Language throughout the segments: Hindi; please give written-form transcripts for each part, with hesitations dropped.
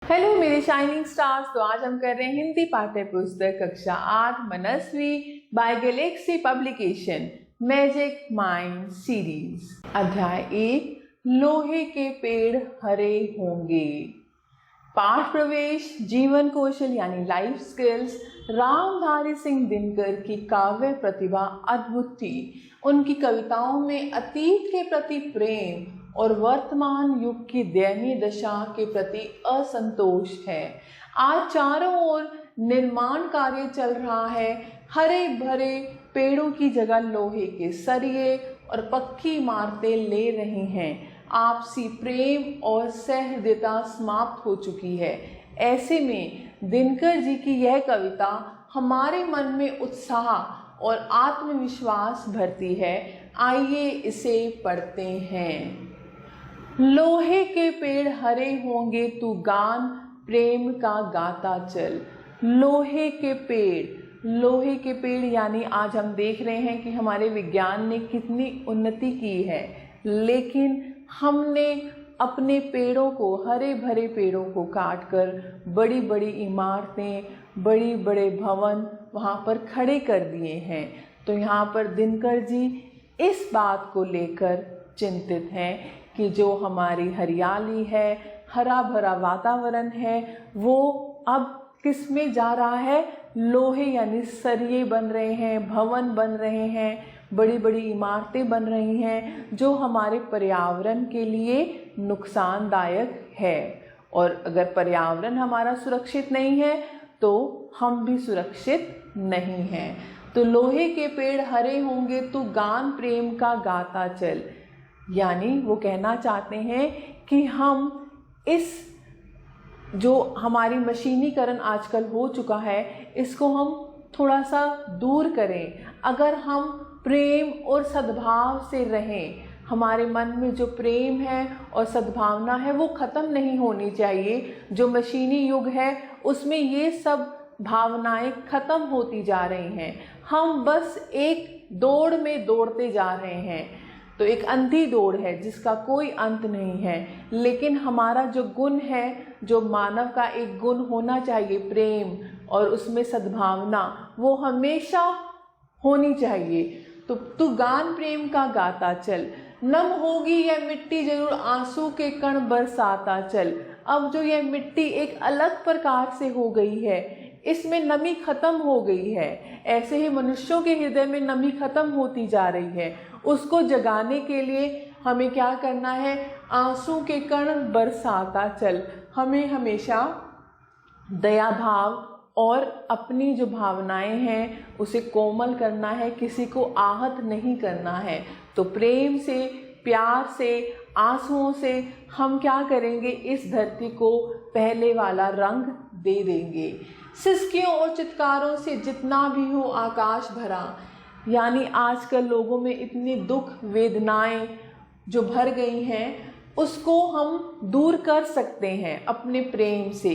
हेलो मेरे शाइनिंग स्टार्स। तो आज हम कर रहे हैं हिंदी पाठ्य पुस्तक कक्षा 8 Manasvi by Galaxy Publication Magic Mind Series. अध्याय 1 लोहे के पेड़ हरे होंगे। पाठ प्रवेश जीवन कौशल यानी लाइफ स्किल्स। रामधारी सिंह दिनकर की काव्य प्रतिभा अद्भुत थी। उनकी कविताओं में अतीत के प्रति प्रेम और वर्तमान युग की दयनीय दशा के प्रति असंतोष है। आज चारों ओर निर्माण कार्य चल रहा है। हरे भरे पेड़ों की जगह लोहे के सरिये और पक्की इमारतें ले रही हैं। आपसी प्रेम और सहृदयता समाप्त हो चुकी है। ऐसे में दिनकर जी की यह कविता हमारे मन में उत्साह और आत्मविश्वास भरती है। आइए इसे पढ़ते हैं। लोहे के पेड़ हरे होंगे, तू गान प्रेम का गाता चल। लोहे के पेड़ यानी आज हम देख रहे हैं कि हमारे विज्ञान ने कितनी उन्नति की है, लेकिन हमने अपने पेड़ों को, हरे भरे पेड़ों को काटकर बड़ी बड़ी इमारतें, बड़ी बड़े भवन वहाँ पर खड़े कर दिए हैं। तो यहाँ पर दिनकर जी इस बात को लेकर चिंतित हैं कि जो हमारी हरियाली है, हरा भरा वातावरण है, वो अब किस में जा रहा है? लोहे यानी सरिये बन रहे हैं, भवन बन रहे हैं, बड़ी बड़ी इमारतें बन रही हैं, जो हमारे पर्यावरण के लिए नुकसानदायक है। और अगर पर्यावरण हमारा सुरक्षित नहीं है तो हम भी सुरक्षित नहीं हैं। तो लोहे के पेड़ हरे होंगे, तू गान प्रेम का गाता चल। यानी वो कहना चाहते हैं कि हम इस जो हमारी मशीनीकरण आजकल हो चुका है, इसको हम थोड़ा सा दूर करें। अगर हम प्रेम और सद्भाव से रहें, हमारे मन में जो प्रेम है और सद्भावना है वो ख़त्म नहीं होनी चाहिए। जो मशीनी युग है उसमें ये सब भावनाएं ख़त्म होती जा रही हैं। हम बस एक दौड़ में दौड़ते जा रहे हैं, तो एक अंधी दौड़ है जिसका कोई अंत नहीं है। लेकिन हमारा जो गुण है, जो मानव का एक गुण होना चाहिए, प्रेम और उसमें सद्भावना, वो हमेशा होनी चाहिए। तो तू गान प्रेम का गाता चल। नम होगी यह मिट्टी जरूर, आंसू के कण बरसाता चल। अब जो यह मिट्टी एक अलग प्रकार से हो गई है, इसमें नमी खत्म हो गई है। ऐसे ही मनुष्यों के हृदय में नमी खत्म होती जा रही है। उसको जगाने के लिए हमें क्या करना है? आंसू के कण बरसाता चल। हमें हमेशा दया भाव और अपनी जो भावनाएं हैं उसे कोमल करना है, किसी को आहत नहीं करना है। तो प्रेम से, प्यार से, आंसुओं से हम क्या करेंगे? इस धरती को पहले वाला रंग दे देंगे। सिसकियों और चित्कारों से जितना भी हो आकाश भरा। यानी आजकल लोगों में इतनी दुख वेदनाएं जो भर गई हैं, उसको हम दूर कर सकते हैं अपने प्रेम से।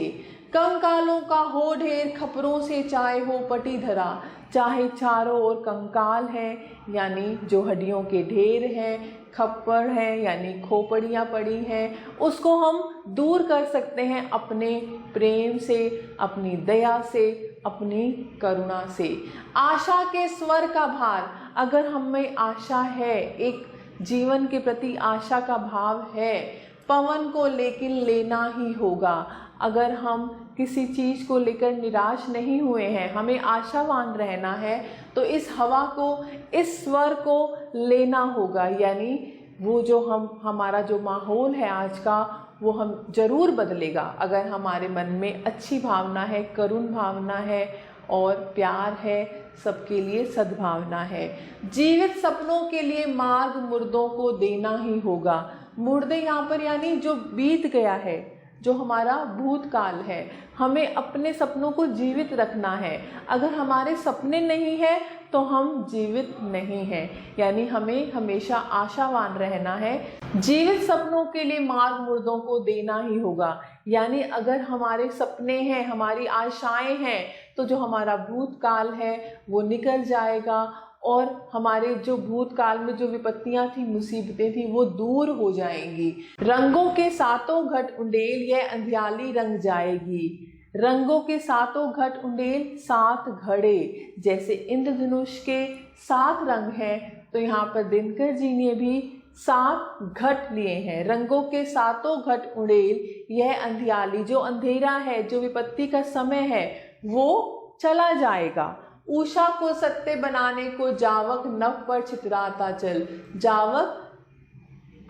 कंकालों का हो ढेर, खपरों से चाहे हो पटी धरा। चाहे चारों ओर कंकाल है यानी जो हड्डियों के ढेर हैं, खप्पर हैं यानी खोपड़ियाँ पड़ी हैं, उसको हम दूर कर सकते हैं अपने प्रेम से, अपनी दया से, अपनी करुणा से। आशा के स्वर का भार, अगर हमें आशा है, एक जीवन के प्रति आशा का भाव है, पवन को लेकिन लेना ही होगा। अगर हम किसी चीज़ को लेकर निराश नहीं हुए हैं, हमें आशावान रहना है, तो इस हवा को, इस स्वर को लेना होगा। यानी वो जो हमारा जो माहौल है आज का, वो हम जरूर बदलेगा अगर हमारे मन में अच्छी भावना है, करुण भावना है और प्यार है, सबके लिए सद्भावना है। जीवित सपनों के लिए मार्ग मुर्दों को देना ही होगा। मुर्दे यहाँ पर यानी जो बीत गया है, जो हमारा भूतकाल है, हमें अपने सपनों को जीवित रखना है। अगर हमारे सपने नहीं हैं तो हम जीवित नहीं हैं। यानी हमें हमेशा आशावान रहना है। जीवित सपनों के लिए मार्ग मुर्दों को देना ही होगा। यानी अगर हमारे सपने हैं, हमारी आशाएं हैं, तो जो हमारा भूतकाल है वो निकल जाएगा और हमारे जो भूतकाल में जो विपत्तियां थी, मुसीबतें थी, वो दूर हो जाएंगी। रंगों के सातों घट उंडेल यह अंधियाली रंग जाएगी। रंगों के सातों घट उंडेल, 7 घड़े, जैसे इंद्रधनुष के 7 रंग हैं, तो यहाँ पर दिनकर जी ने भी 7 घट लिए हैं। रंगों के सातों घट उंडेल यह अंधियाली, जो अंधेरा है, जो विपत्ति का समय है, वो चला जाएगा। उषा को सत्य बनाने को जावक नभ पर छितराता चल। जावक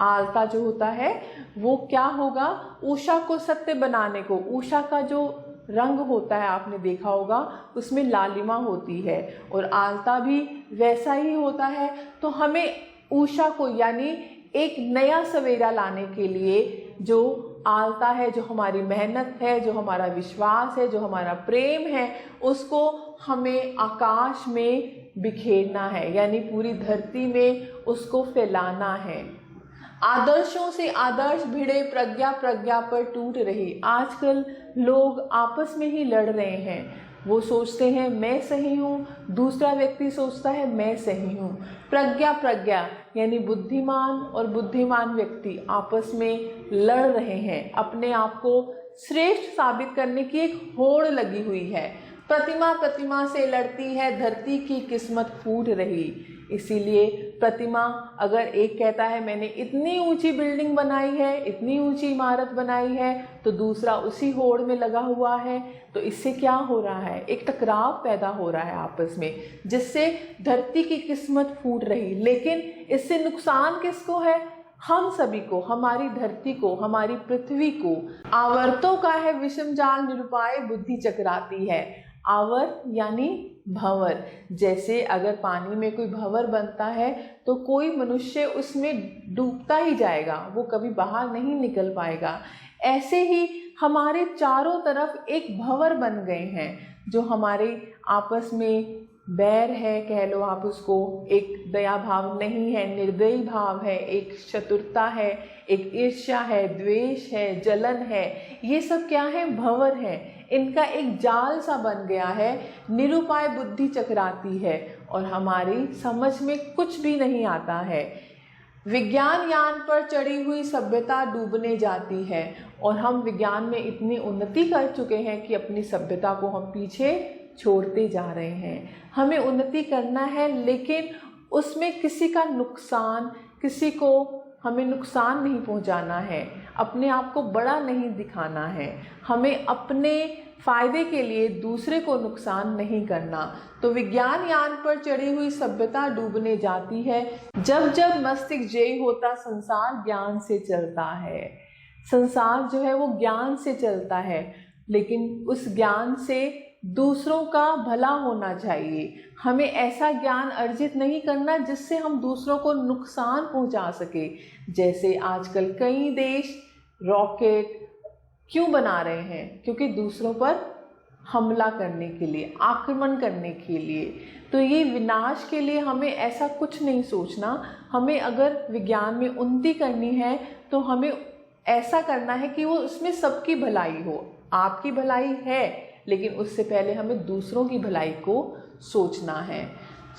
आलता जो होता है वो क्या होगा, उषा को सत्य बनाने को। उषा का जो रंग होता है आपने देखा होगा, उसमें लालिमा होती है, और आलता भी वैसा ही होता है। तो हमें उषा को यानी एक नया सवेरा लाने के लिए जो आलता है, जो हमारी मेहनत है, जो हमारा विश्वास है, जो हमारा प्रेम है, उसको हमें आकाश में बिखेरना है, यानी पूरी धरती में उसको फैलाना है। आदर्शों से आदर्श भिड़े, प्रज्ञा प्रज्ञा पर टूट रही। आजकल लोग आपस में ही लड़ रहे हैं। वो सोचते हैं मैं सही हूँ, दूसरा व्यक्ति सोचता है मैं सही हूँ। प्रज्ञा प्रज्ञा यानी बुद्धिमान और बुद्धिमान व्यक्ति आपस में लड़ रहे हैं। अपने आप को श्रेष्ठ साबित करने की एक होड़ लगी हुई है। प्रतिमा प्रतिमा से लड़ती है, धरती की किस्मत फूट रही। इसीलिए प्रतिमा अगर एक कहता है मैंने इतनी ऊंची बिल्डिंग बनाई है, इतनी ऊंची इमारत बनाई है, तो दूसरा उसी होड़ में लगा हुआ है, तो इससे क्या हो रहा है, एक टकराव पैदा हो रहा है आपस में, जिससे धरती की किस्मत फूट रही। लेकिन इससे नुकसान किसको है, हम सभी को, हमारी धरती को, हमारी पृथ्वी को। आवर्तों का है विषम जाल, निरुपाय बुद्धि चकराती है। आवर्त यानी भंवर। जैसे अगर पानी में कोई भंवर बनता है तो कोई मनुष्य उसमें डूबता ही जाएगा, वो कभी बाहर नहीं निकल पाएगा। ऐसे ही हमारे चारों तरफ एक भंवर बन गए हैं, जो हमारे आपस में बैर है, कह लो आप उसको। एक दया भाव नहीं है, निर्दयी भाव है, एक चतुरता है, एक ईर्ष्या है, द्वेष है, जलन है। ये सब क्या है, भंवर है। इनका एक जाल सा बन गया है, निरुपाय बुद्धि चकराती है, और हमारी समझ में कुछ भी नहीं आता है। विज्ञान यान पर चढ़ी हुई सभ्यता डूबने जाती है, और हम विज्ञान में इतनी उन्नति कर चुके हैं कि अपनी सभ्यता को हम पीछे छोड़ते जा रहे हैं। हमें उन्नति करना है, लेकिन उसमें किसी का नुकसान, किसी को हमें नुकसान नहीं पहुंचाना है, अपने आप को बड़ा नहीं दिखाना है, हमें अपने फायदे के लिए दूसरे को नुकसान नहीं करना। तो विज्ञान यान पर चढ़ी हुई सभ्यता डूबने जाती है। जब जब मस्तिष्क जय होता, संसार ज्ञान से चलता है। संसार जो है वो ज्ञान से चलता है, लेकिन उस ज्ञान से दूसरों का भला होना चाहिए। हमें ऐसा ज्ञान अर्जित नहीं करना जिससे हम दूसरों को नुकसान पहुंचा सके। जैसे आजकल कई देश रॉकेट क्यों बना रहे हैं, क्योंकि दूसरों पर हमला करने के लिए, आक्रमण करने के लिए। तो ये विनाश के लिए हमें ऐसा कुछ नहीं सोचना। हमें अगर विज्ञान में उन्नति करनी है तो हमें ऐसा करना है कि वो उसमें सबकी भलाई हो। आपकी भलाई है, लेकिन उससे पहले हमें दूसरों की भलाई को सोचना है।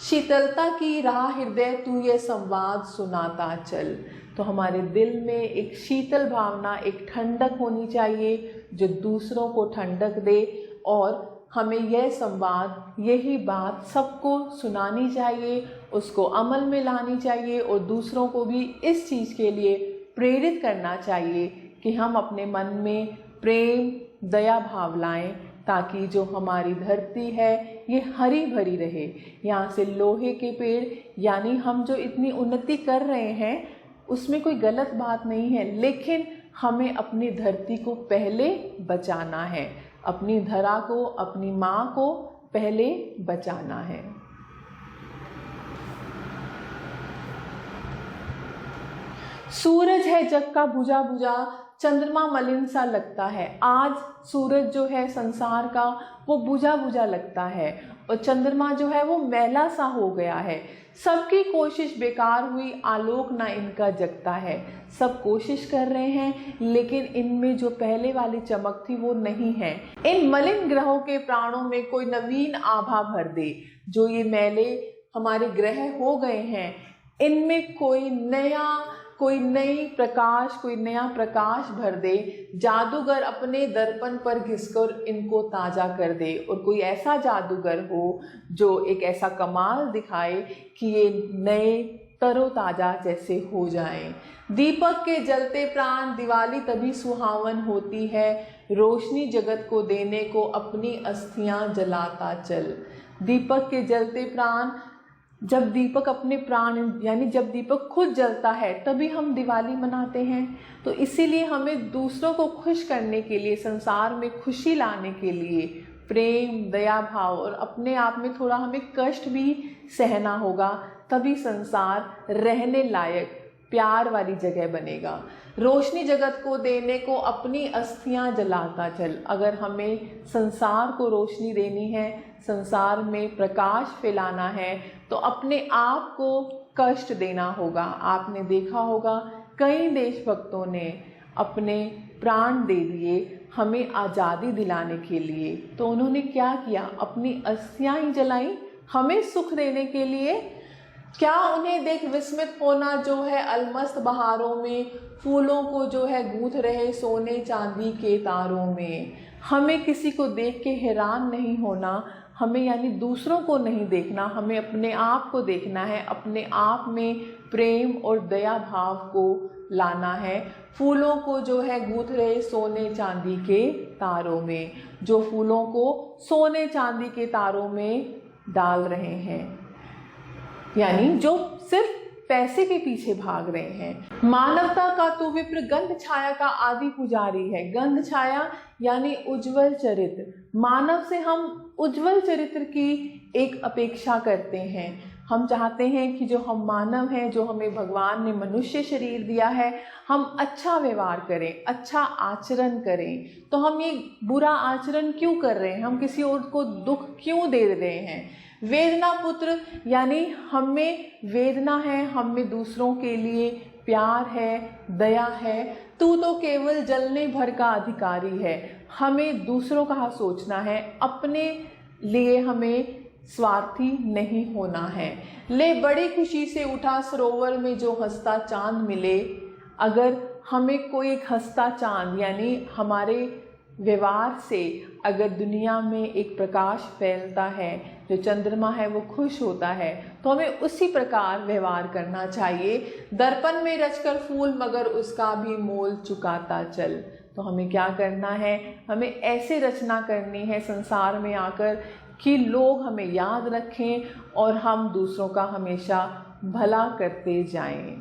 शीतलता की राह हृदय तू ये संवाद सुनाता चल। तो हमारे दिल में एक शीतल भावना, एक ठंडक होनी चाहिए जो दूसरों को ठंडक दे, और हमें यह संवाद, यही बात सबको सुनानी चाहिए, उसको अमल में लानी चाहिए, और दूसरों को भी इस चीज़ के लिए प्रेरित करना चाहिए कि हम अपने मन में प्रेम, दया भाव लाएं, ताकि जो हमारी धरती है ये हरी भरी रहे। यहाँ से लोहे के पेड़, यानी हम जो इतनी उन्नति कर रहे हैं उसमें कोई गलत बात नहीं है, लेकिन हमें अपनी धरती को पहले बचाना है, अपनी धरा को, अपनी माँ को पहले बचाना है। सूरज है जग का बुझा बुझा, चंद्रमा मलिन सा लगता है। आज सूरज जो है संसार का वो बुझा बुझा लगता है, और चंद्रमा जो है वो मैला सा हो गया है। सबकी कोशिश बेकार हुई, आलोक ना इनका जगता है। सब कोशिश कर रहे हैं, लेकिन इनमें जो पहले वाली चमक थी वो नहीं है। इन मलिन ग्रहों के प्राणों में कोई नवीन आभा भर दे। जो ये मैले हमारे ग्रह हो गए हैं, इनमें कोई नई प्रकाश, कोई नया प्रकाश भर दे, जादूगर अपने दर्पण पर घिसकर इनको ताज़ा कर दे, और कोई ऐसा जादूगर हो जो एक ऐसा कमाल दिखाए कि ये नए तरोताज़ा जैसे हो जाएं। दीपक के जलते प्राण दिवाली तभी सुहावन होती है, रोशनी जगत को देने को अपनी अस्थियां जलाता चल। दीपक के जलते प्राण, जब दीपक अपने प्राण यानी जब दीपक खुद जलता है तभी हम दिवाली मनाते हैं। तो इसीलिए हमें दूसरों को खुश करने के लिए, संसार में खुशी लाने के लिए प्रेम, दया भाव और अपने आप में थोड़ा हमें कष्ट भी सहना होगा, तभी संसार रहने लायक प्यार वाली जगह बनेगा। रोशनी जगत को देने को अपनी अस्थियां जलाता चल। अगर हमें संसार को रोशनी देनी है, संसार में प्रकाश फैलाना है, तो अपने आप को कष्ट देना होगा। आपने देखा होगा कई देशभक्तों ने अपने प्राण दे दिए हमें आज़ादी दिलाने के लिए, तो उन्होंने क्या किया? अपनी अस्थियां ही जलाई हमें सुख देने के लिए। क्या उन्हें देख विस्मित होना जो है अलमस्त बहारों में, फूलों को जो है गूंथ रहे सोने चांदी के तारों में। हमें किसी को देख के हैरान नहीं होना, हमें यानी दूसरों को नहीं देखना, हमें अपने आप को देखना है, अपने आप में प्रेम और दया भाव को लाना है। फूलों को जो है गूंथ रहे सोने चांदी के तारों में, जो फूलों को सोने चांदी के तारों में डाल रहे हैं, यानी जो सिर्फ पैसे के पीछे भाग रहे हैं। मानवता का तो विप्र गंध छाया का आदि पुजारी है। गंध छाया यानी उज्जवल चरित्र। मानव से हम उज्जवल चरित्र की एक अपेक्षा करते हैं। हम चाहते हैं कि जो हम मानव हैं, जो हमें भगवान ने मनुष्य शरीर दिया है, हम अच्छा व्यवहार करें, अच्छा आचरण करें। तो हम ये बुरा आचरण क्यों कर रहे हैं? हम किसी और को दुख क्यों दे रहे हैं? वेदना पुत्र यानी हम में वेदना है, हम में दूसरों के लिए प्यार है, दया है। तू तो केवल जलने भर का अधिकारी है। हमें दूसरों का सोचना है, अपने लिए हमें स्वार्थी नहीं होना है। ले बड़ी खुशी से उठा सरोवर में जो हंसता चांद मिले। अगर हमें कोई एक हंसता चांद यानी हमारे व्यवहार से अगर दुनिया में एक प्रकाश फैलता है, जो चंद्रमा है वो खुश होता है, तो हमें उसी प्रकार व्यवहार करना चाहिए। दर्पण में रचकर फूल मगर उसका भी मोल चुकाता चल। तो हमें क्या करना है? हमें ऐसे रचना करनी है संसार में आकर कि लोग हमें याद रखें और हम दूसरों का हमेशा भला करते जाएं।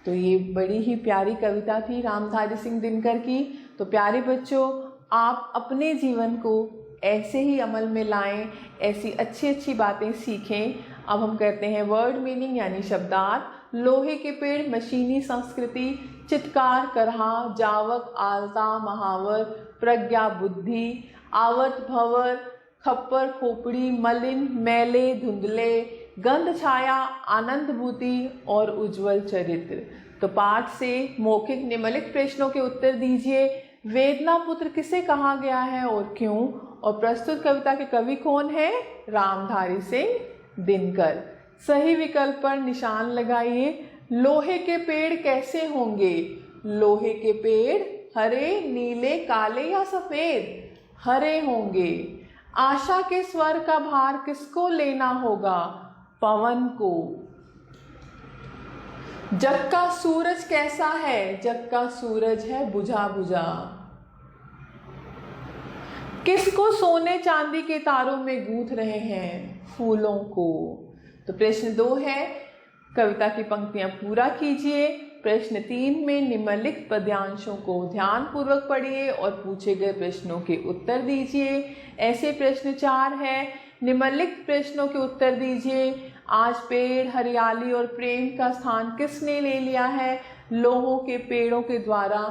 तो ये बड़ी ही प्यारी कविता थी रामधारी सिंह दिनकर की। तो प्यारे बच्चों, आप अपने जीवन को ऐसे ही अमल में लाएं, ऐसी अच्छी अच्छी बातें सीखें। अब हम करते हैं वर्ड मीनिंग यानी शब्दार्थ। लोहे के पेड़, मशीनी संस्कृति, चित्कार, करहा, जावक, आलता, महावर, प्रज्ञा, बुद्धि, आवर्त, भंवर, खप्पर, खोपड़ी, मलिन, मैले, धुंधले, गंध छाया, आनंद भूति और उज्जवल चरित्र। तो पाठ से मौखिक निम्नलिखित प्रश्नों के उत्तर दीजिए। वेदना पुत्र किसे कहा गया है और क्यों? और प्रस्तुत कविता के कवि कौन है? रामधारी सिंह दिनकर। सही विकल्प पर निशान लगाइए। लोहे के पेड़ कैसे होंगे? लोहे के पेड़ हरे, नीले, काले या सफेद? हरे होंगे। आशा के स्वर का भार किसको लेना होगा? पवन को। जग का सूरज कैसा है? जग का सूरज है बुझा बुझा। किसको सोने चांदी के तारों में गूंथ रहे हैं? फूलों को। तो प्रश्न 2 है, कविता की पंक्तियां पूरा कीजिए। प्रश्न 3 में निम्नलिखित पद्यांशों को ध्यानपूर्वक पढ़िए और पूछे गए प्रश्नों के उत्तर दीजिए। ऐसे प्रश्न 4 है, निम्नलिखित प्रश्नों के उत्तर दीजिए। आज पेड़, हरियाली और प्रेम का स्थान किसने ले लिया है? लोहों के पेड़ों के द्वारा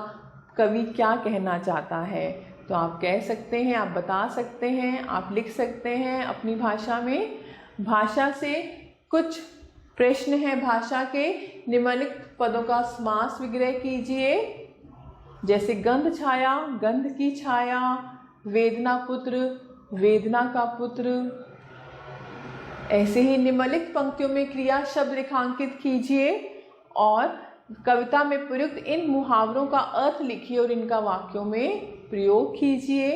कवि क्या कहना चाहता है? तो आप कह सकते हैं, आप बता सकते हैं, आप लिख सकते हैं अपनी भाषा में। भाषा से कुछ प्रश्न हैं भाषा के। निम्नलिखित पदों का समास विग्रह कीजिए, जैसे गंध छाया, गंध की छाया, वेदना पुत्र, वेदना का पुत्र, ऐसे ही निम्नलिखित पंक्तियों में क्रिया शब्द रेखांकित कीजिए और कविता में प्रयुक्त इन मुहावरों का अर्थ लिखिए और इनका वाक्यों में प्रयोग कीजिए।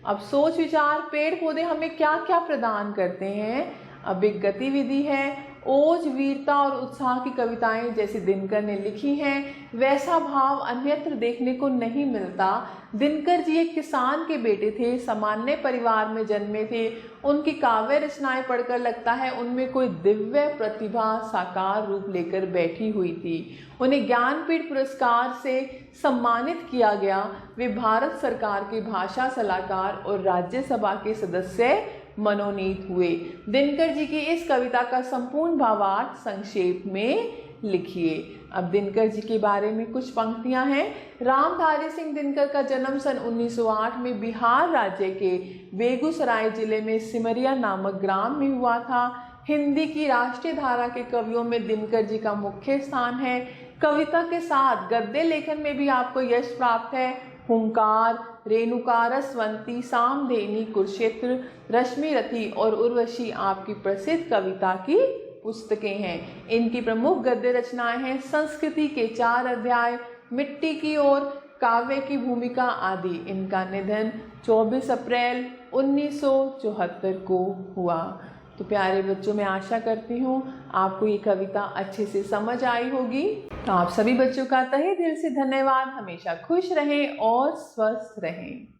अब सोच विचार, पेड़ पौधे हमें क्या क्या प्रदान करते हैं। अब एक गतिविधि है, ओज, वीरता और उत्साह की कविताएं जैसे दिनकर ने लिखी हैं, वैसा भाव अन्यत्र देखने को नहीं मिलता। दिनकर जी एक किसान के बेटे थे, सामान्य परिवार में जन्मे थे। उनकी काव्य रचनाएं पढ़कर लगता है उनमें कोई दिव्य प्रतिभा साकार रूप लेकर बैठी हुई थी। उन्हें ज्ञानपीठ पुरस्कार से सम्मानित किया गया। वे भारत सरकार के भाषा सलाहकार और राज्यसभा के सदस्य मनोनीत हुए। दिनकर जी की इस कविता का संपूर्ण भावार्थ संक्षेप में लिखिए। अब दिनकर जी के बारे में कुछ पंक्तियां हैं। रामधारी सिंह दिनकर का जन्म सन 1908 में बिहार राज्य के बेगूसराय जिले में सिमरिया नामक ग्राम में हुआ था। हिंदी की राष्ट्रीय धारा के कवियों में दिनकर जी का मुख्य स्थान है। कविता के साथ गद्य लेखन में भी आपको यश प्राप्त है। हुंकार, रेणुका, रसवंती, सामधेनी, कुरुक्षेत्र, रश्मि रथी और उर्वशी आपकी प्रसिद्ध कविता की पुस्तकें हैं। इनकी प्रमुख गद्य रचनाएं हैं संस्कृति के 4 अध्याय, मिट्टी की ओर, काव्य की भूमिका आदि। इनका निधन 24 अप्रैल 1974 को हुआ। तो प्यारे बच्चों, मैं आशा करती हूँ आपको ये कविता अच्छे से समझ आई होगी। तो आप सभी बच्चों का तहे दिल से धन्यवाद। हमेशा खुश रहें और स्वस्थ रहें।